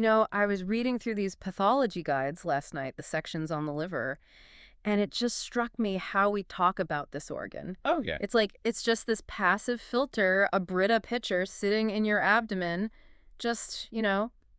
I was reading through these pathology guides last night, the sections on the liver, and it just struck me how we talk about this organ. Oh, yeah. It's like it's just this passive filter, a Brita pitcher sitting in your abdomen, just,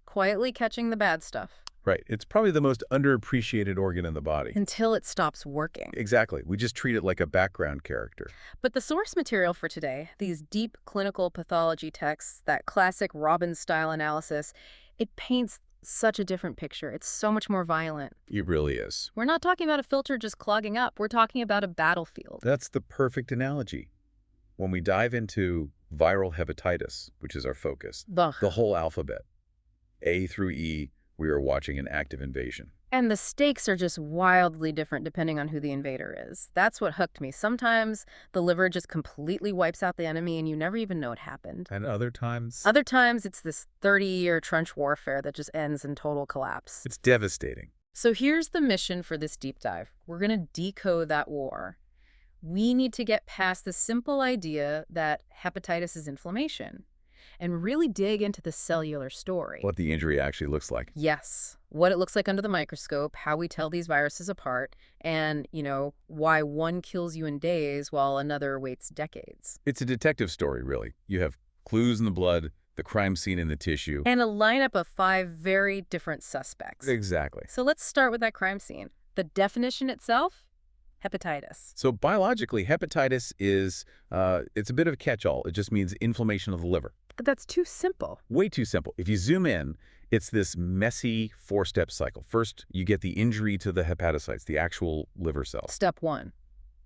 quietly catching the bad stuff. Right. It's probably the most underappreciated organ in the body. Until it stops working. Exactly. We just treat it like a background character. But the source material for today, these deep clinical pathology texts, that classic Robbins style analysis, it paints such a different picture. It's so much more violent. It really is. We're not talking about a filter just clogging up. We're talking about a battlefield. That's the perfect analogy. When we dive into viral hepatitis, which is our focus, Ugh. the whole alphabet, A through E, we are watching an active invasion. And the stakes are just wildly different depending on who the invader is. That's what hooked me. Sometimes the liver just completely wipes out the enemy and you never even know it happened. And other times, Other times it's this 30-year trench warfare that just ends in total collapse. it's devastating. So here's the mission for this deep dive. We're going to decode that war. We need to get past the simple idea that hepatitis is inflammation and really dig into the cellular story. What the injury actually looks like. Yes, what it looks like under the microscope, how we tell these viruses apart, and, why one kills you in days while another waits decades. It's a detective story, really. You have clues in the blood, the crime scene in the tissue. And a lineup of 5 very different suspects. Exactly. So let's start with that crime scene. The definition itself? Hepatitis. So biologically, hepatitis is, it's a bit of a catch-all. It just means inflammation of the liver. But that's too simple. Way too simple. If you zoom in, it's this messy 4-step cycle. First, you get the injury to the hepatocytes, the actual liver cells. Step 1,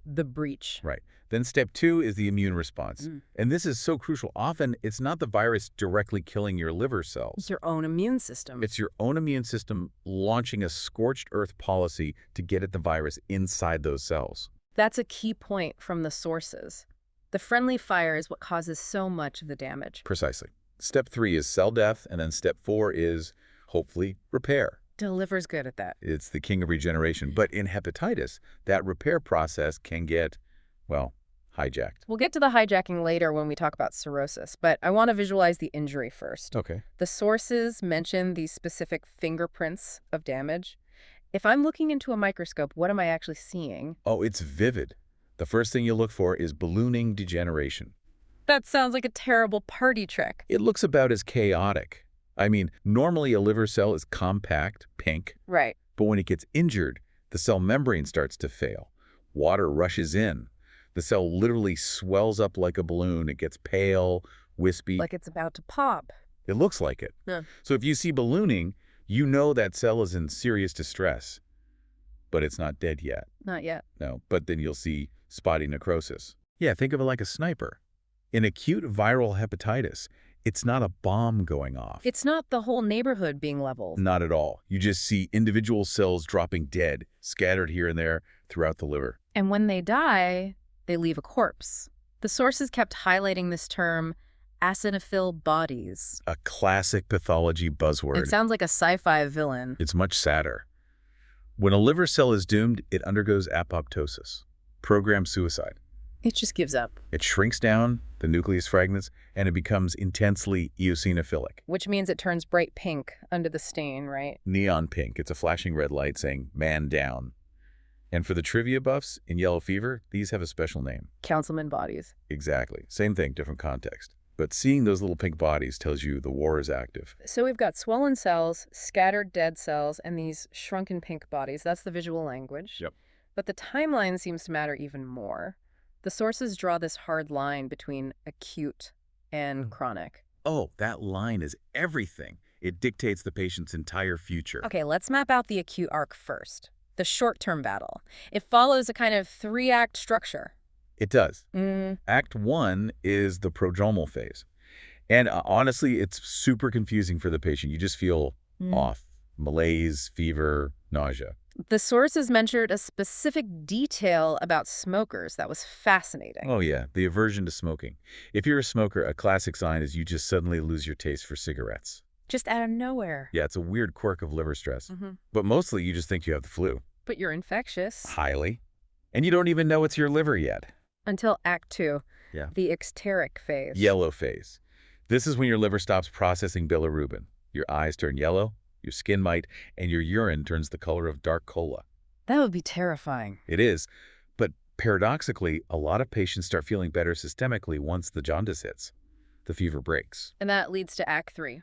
the breach. Right. Then step 2 is the immune response. And this is so crucial. Often, it's not the virus directly killing your liver cells. It's your own immune system. It's your own immune system launching a scorched earth policy to get at the virus inside those cells. That's a key point from the sources. The friendly fire is what causes so much of the damage. Precisely. Step 3 is cell death, and then step 4 is, hopefully, repair. The liver's good at that. It's the king of regeneration. But in hepatitis, that repair process can get, well, hijacked. We'll get to the hijacking later when we talk about cirrhosis, but I want to visualize the injury first. Okay. The sources mention these specific fingerprints of damage. If I'm looking into a microscope, what am I actually seeing? Oh, it's vivid. The first thing you look for is ballooning degeneration. That sounds like a terrible party trick. It looks about as chaotic. I mean, normally a liver cell is compact, pink, Right. but when it gets injured, the cell membrane starts to fail. Water rushes in. The cell literally swells up like a balloon. It gets pale, wispy. Like it's about to pop. It looks like it. Yeah. So if you see ballooning, you know that cell is in serious distress. But it's not dead yet. Not yet. No, but then you'll see spotty necrosis. Yeah, think of it like a sniper. In acute viral hepatitis, it's not a bomb going off. It's not the whole neighborhood being leveled. Not at all. You just see individual cells dropping dead, scattered here and there throughout the liver. And when they die, they leave a corpse. The sources kept highlighting this term, acidophil bodies. A classic pathology buzzword. It sounds like a sci-fi villain. It's much sadder. When a liver cell is doomed, it undergoes apoptosis, programmed suicide. It just gives up. It shrinks down, the nucleus fragments, and it becomes intensely eosinophilic. Which means it turns bright pink under the stain, right? Neon pink. It's a flashing red light saying, man down. And for the trivia buffs, in yellow fever, these have a special name. Councilman bodies. Exactly. Same thing, different context. But seeing those little pink bodies tells you the war is active. So we've got swollen cells, scattered dead cells, and these shrunken pink bodies. That's the visual language. Yep. But the timeline seems to matter even more. The sources draw this hard line between acute and chronic. Oh, that line is everything. It dictates the patient's entire future. Okay, let's map out the acute arc first. The short-term battle. It follows a kind of 3-act structure. It does. Act 1 is the prodromal phase. And honestly, it's super confusing for the patient. You just feel off. Malaise, fever, nausea. The sources mentioned a specific detail about smokers that was fascinating. Oh yeah, the aversion to smoking. If you're a smoker, a classic sign is you just suddenly lose your taste for cigarettes. Just out of nowhere. Yeah, it's a weird quirk of liver stress. But mostly you just think you have the flu. But you're infectious. Highly. And you don't even know it's your liver yet. Until Act 2, Yeah. the ecteric phase. Yellow phase. This is when your liver stops processing bilirubin. Your eyes turn yellow, your skin might, and your urine turns the color of dark cola. That would be terrifying. It is. But paradoxically, a lot of patients start feeling better systemically once the jaundice hits. The fever breaks. And that leads to Act 3,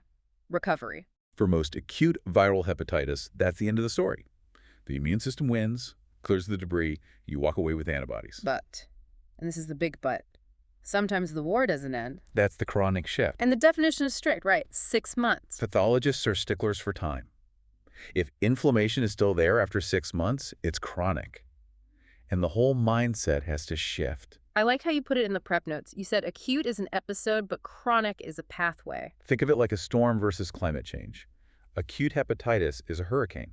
recovery. For most acute viral hepatitis, that's the end of the story. The immune system wins, clears the debris, you walk away with antibodies. But, and this is the big but, sometimes the war doesn't end. That's the chronic shift. And the definition is strict, right? 6 months. Pathologists are sticklers for time. If inflammation is still there after 6 months, it's chronic. And the whole mindset has to shift. I like how you put it in the prep notes. You said acute is an episode, but chronic is a pathway. Think of it like a storm versus climate change. Acute hepatitis is a hurricane.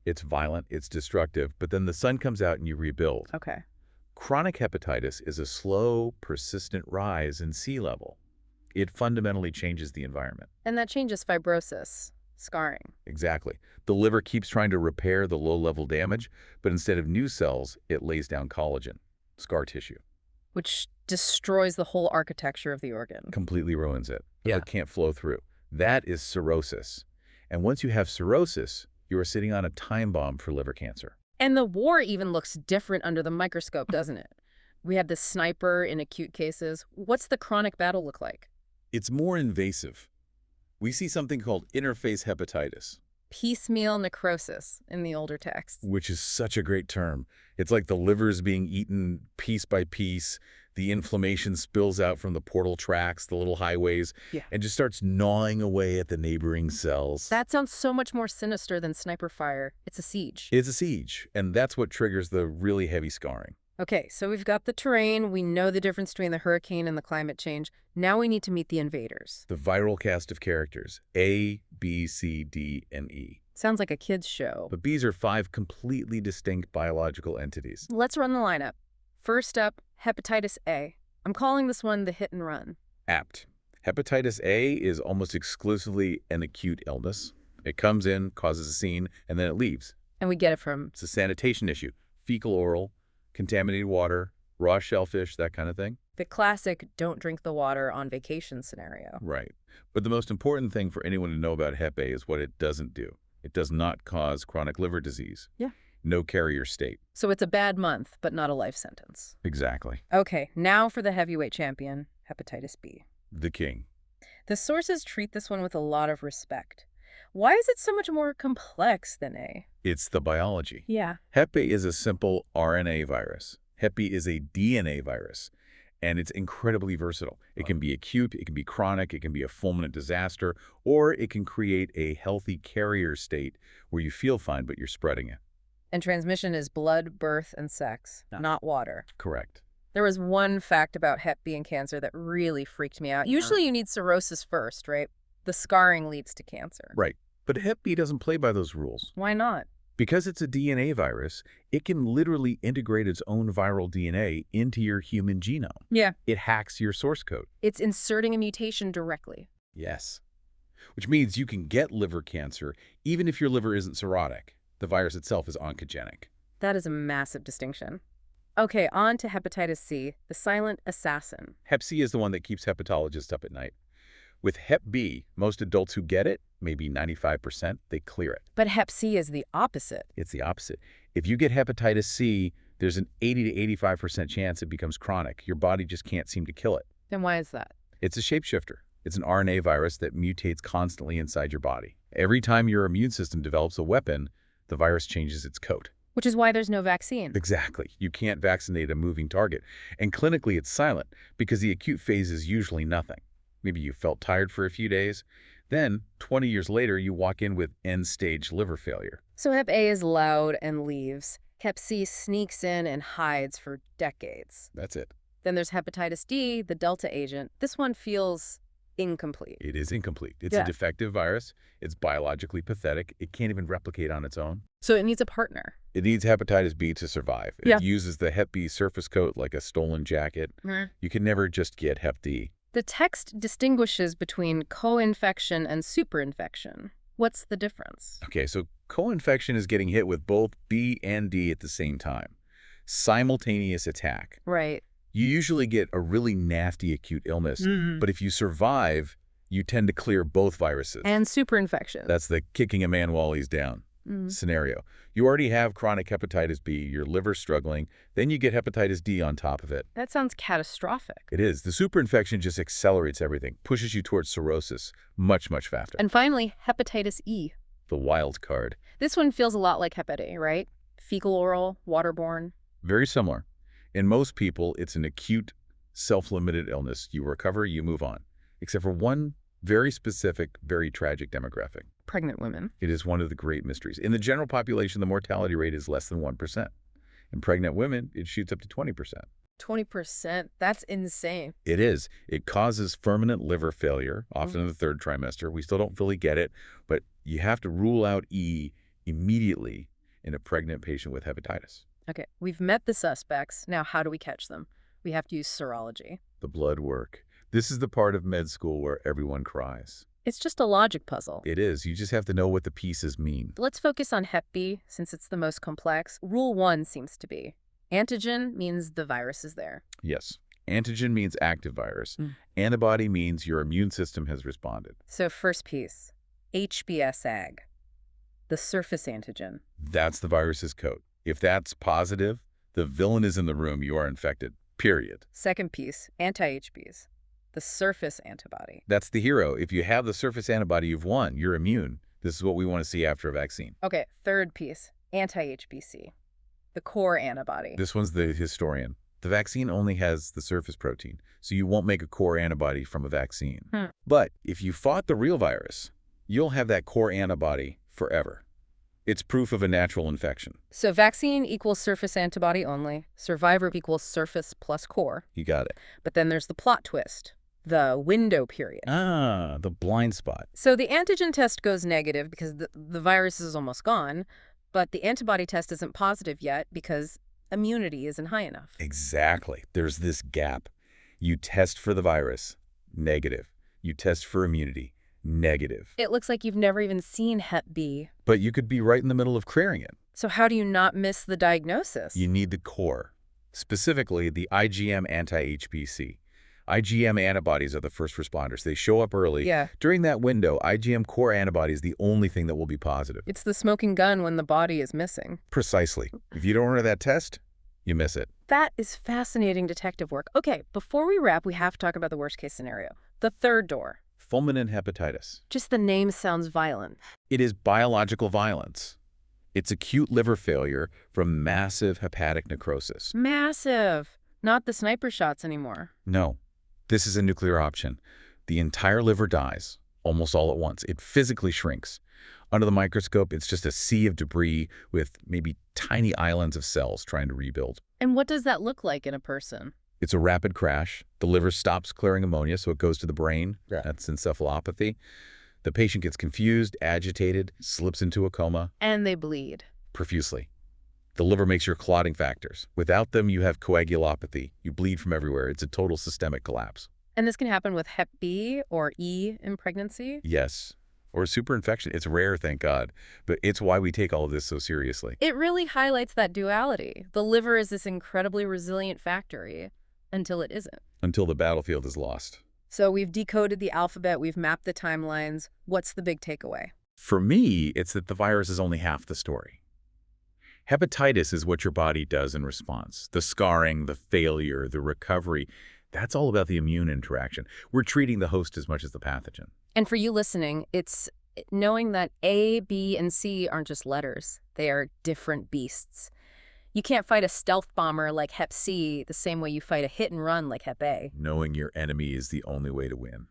It's violent, it's destructive, but then the sun comes out and you rebuild. Okay. Chronic hepatitis is a slow, persistent rise in sea level. It fundamentally changes the environment. And that changes fibrosis, scarring. Exactly. The liver keeps trying to repair the low-level damage, but instead of new cells, it lays down collagen, scar tissue. Which destroys the whole architecture of the organ. Completely ruins it. Yeah. It can't flow through. That is cirrhosis. And once you have cirrhosis, you are sitting on a time bomb for liver cancer. And the war even looks different under the microscope, doesn't it? We have the sniper in acute cases. What's the chronic battle look like? It's more invasive. We see something called interface hepatitis, Piecemeal necrosis in the older text. which is such a great term. It's like the liver's being eaten piece by piece. The inflammation spills out from the portal tracts, the little highways, and just starts gnawing away at the neighboring cells. That sounds so much more sinister than sniper fire. It's a siege. It's a siege, and that's what triggers the really heavy scarring. Okay, so we've got the terrain. We know the difference between the hurricane and the climate change. Now we need to meet the invaders. The viral cast of characters, A, B, C, D, and E. Sounds like a kid's show. But these are 5 completely distinct biological entities. Let's run the lineup. First up, hepatitis A. I'm calling this one the hit and run. Apt. Hepatitis A is almost exclusively an acute illness. It comes in, causes a scene, and then it leaves. And we get it from... It's a sanitation issue. Fecal oral, contaminated water, raw shellfish, that kind of thing. the classic don't drink the water on vacation scenario. Right. But the most important thing for anyone to know about Hep A is what it doesn't do. It does not cause chronic liver disease. Yeah. No carrier state. So it's a bad month, but not a life sentence. Exactly. Okay, now for the heavyweight champion, hepatitis B. The king. The sources treat this one with a lot of respect. Why is it so much more complex than A? It's the biology. Yeah. Hep A is a simple RNA virus. Hep B is a DNA virus, and it's incredibly versatile. It can be acute, it can be chronic, it can be a fulminant disaster, or it can create a healthy carrier state where you feel fine, but you're spreading it. And transmission is blood, birth, and sex, not water. Correct. There was one fact about Hep B and cancer that really freaked me out. Usually you need cirrhosis first, right? The scarring leads to cancer. Right. But Hep B doesn't play by those rules. Why not? Because it's a DNA virus, it can literally integrate its own viral DNA into your human genome. Yeah. It hacks your source code. It's inserting a mutation directly. Yes. Which means you can get liver cancer even if your liver isn't cirrhotic. The virus itself is oncogenic. That is a massive distinction. Okay, on to hepatitis C, the silent assassin. Hep C is the one that keeps hepatologists up at night. With Hep B, most adults who get it, maybe 95%, they clear it. But Hep C is the opposite. It's the opposite. If you get hepatitis C, there's an 80 to 85% chance it becomes chronic. Your body just can't seem to kill it. Then why is that? It's a shapeshifter. It's an RNA virus that mutates constantly inside your body. Every time your immune system develops a weapon, the virus changes its code. Which is why there's no vaccine. Exactly. You can't vaccinate a moving target. And clinically, it's silent because the acute phase is usually nothing. Maybe you felt tired for a few days. Then, 20 years later, you walk in with end-stage liver failure. So Hep A is loud and leaves. Hep C sneaks in and hides for decades. That's it. Then there's hepatitis D, the Delta agent. This one feels incomplete. It is incomplete. It's a defective virus. It's biologically pathetic. It can't even replicate on its own. So it needs a partner. It needs hepatitis B to survive. It uses the Hep B surface coat like a stolen jacket. You can never just get Hep D. The text distinguishes between co-infection and superinfection. What's the difference? Okay, so co-infection is getting hit with both B and D at the same time. Simultaneous attack. Right. You usually get a really nasty acute illness, but if you survive, you tend to clear both viruses. And superinfection. That's the kicking a man while he's down scenario. You already have chronic hepatitis B, your liver's struggling, then you get hepatitis D on top of it. That sounds catastrophic. It is. The superinfection just accelerates everything, pushes you towards cirrhosis much, much faster. And finally, hepatitis E. The wild card. This one feels a lot like Hep A, right? Fecal oral, waterborne. Very similar. In most people, it's an acute, self-limited illness. You recover, you move on. Except for one very specific, very tragic demographic. Pregnant women. It is one of the great mysteries. In the general population, the mortality rate is less than 1%. In pregnant women, it shoots up to 20%. 20%? That's insane. It is. It causes permanent liver failure, often in the third trimester. We still don't fully get it, but you have to rule out E immediately in a pregnant patient with hepatitis. Okay, we've met the suspects. Now, how do we catch them? We have to use serology. The blood work. This is the part of med school where everyone cries. It's just a logic puzzle. It is. You just have to know what the pieces mean. Let's focus on Hep B, since it's the most complex. Rule 1 seems to be antigen means the virus is there. Yes. Antigen means active virus. Antibody means your immune system has responded. So first piece, HBsAg, the surface antigen. That's the virus's code. If that's positive, the villain is in the room. You are infected, period. Second piece, anti-HBs, the surface antibody. That's the hero. If you have the surface antibody, you've won. You're immune. This is what we want to see after a vaccine. Okay, third piece, anti-HBC, the core antibody. This one's the historian. The vaccine only has the surface protein, so you won't make a core antibody from a vaccine. But if you fought the real virus, you'll have that core antibody forever. It's proof of a natural infection. So vaccine equals surface antibody only. Survivor equals surface plus core. You got it. But then there's the plot twist, the window period. Ah, the blind spot. So the antigen test goes negative because the virus is almost gone, but the antibody test isn't positive yet because immunity isn't high enough. Exactly. There's this gap. You test for the virus, negative. You test for immunity, negative. It looks like you've never even seen Hep B. But you could be right in the middle of clearing it. So how do you not miss the diagnosis? You need the core, specifically the IgM anti-HBC. IgM antibodies are the first responders. They show up early. Yeah. During that window, IgM core antibody is the only thing that will be positive. It's the smoking gun when the body is missing. Precisely. If you don't order that test, you miss it. That is fascinating detective work. Okay, before we wrap, we have to talk about the worst case scenario. The third door. Fulminant hepatitis. Just the name sounds violent. It is biological violence. It's acute liver failure from massive hepatic necrosis. Massive. Not the sniper shots anymore. No, this is a nuclear option. The entire liver dies, almost all at once. It physically shrinks. Under the microscope, it's just a sea of debris with maybe tiny islands of cells trying to rebuild. And what does that look like in a person? It's a rapid crash. The liver stops clearing ammonia, so it goes to the brain. Yeah. That's encephalopathy. The patient gets confused, agitated, slips into a coma. And they bleed. Profusely. The liver makes your clotting factors. Without them, you have coagulopathy. You bleed from everywhere. It's a total systemic collapse. And this can happen with Hep B or E in pregnancy? Yes. Or superinfection. It's rare, thank God. But it's why we take all of this so seriously. It really highlights that duality. The liver is this incredibly resilient factory until it isn't. Until the battlefield is lost. So we've decoded the alphabet, we've mapped the timelines. What's the big takeaway? For me, it's that the virus is only half the story. Hepatitis is what your body does in response. The scarring, the failure, the recovery. That's all about the immune interaction. We're treating the host as much as the pathogen. And for you listening, it's knowing that A, B, and C aren't just letters. They are different beasts. You can't fight a stealth bomber like Hep C the same way you fight a hit and run like Hep A. Knowing your enemy is the only way to win.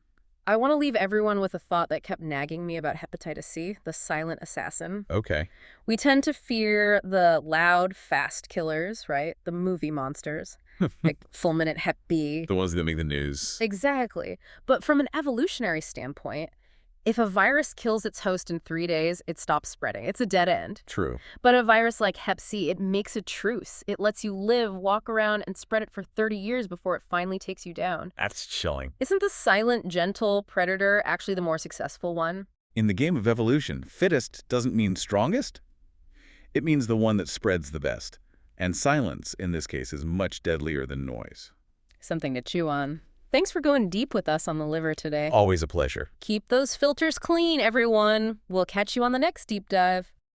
I want to leave everyone with a thought that kept nagging me about hepatitis C, the silent assassin. Okay. We tend to fear the loud, fast killers, right? The movie monsters, like fulminant Hep B. The ones that make the news. Exactly. But from an evolutionary standpoint, if a virus kills its host in 3 days, it stops spreading. It's a dead end. True. But a virus like Hep C, it makes a truce. It lets you live, walk around, and spread it for 30 years before it finally takes you down. That's chilling. Isn't the silent, gentle predator actually the more successful one? In the game of evolution, fittest doesn't mean strongest. It means the one that spreads the best. And silence, in this case, is much deadlier than noise. Something to chew on. Thanks for going deep with us on the liver today. Always a pleasure. Keep those filters clean, everyone. We'll catch you on the next deep dive.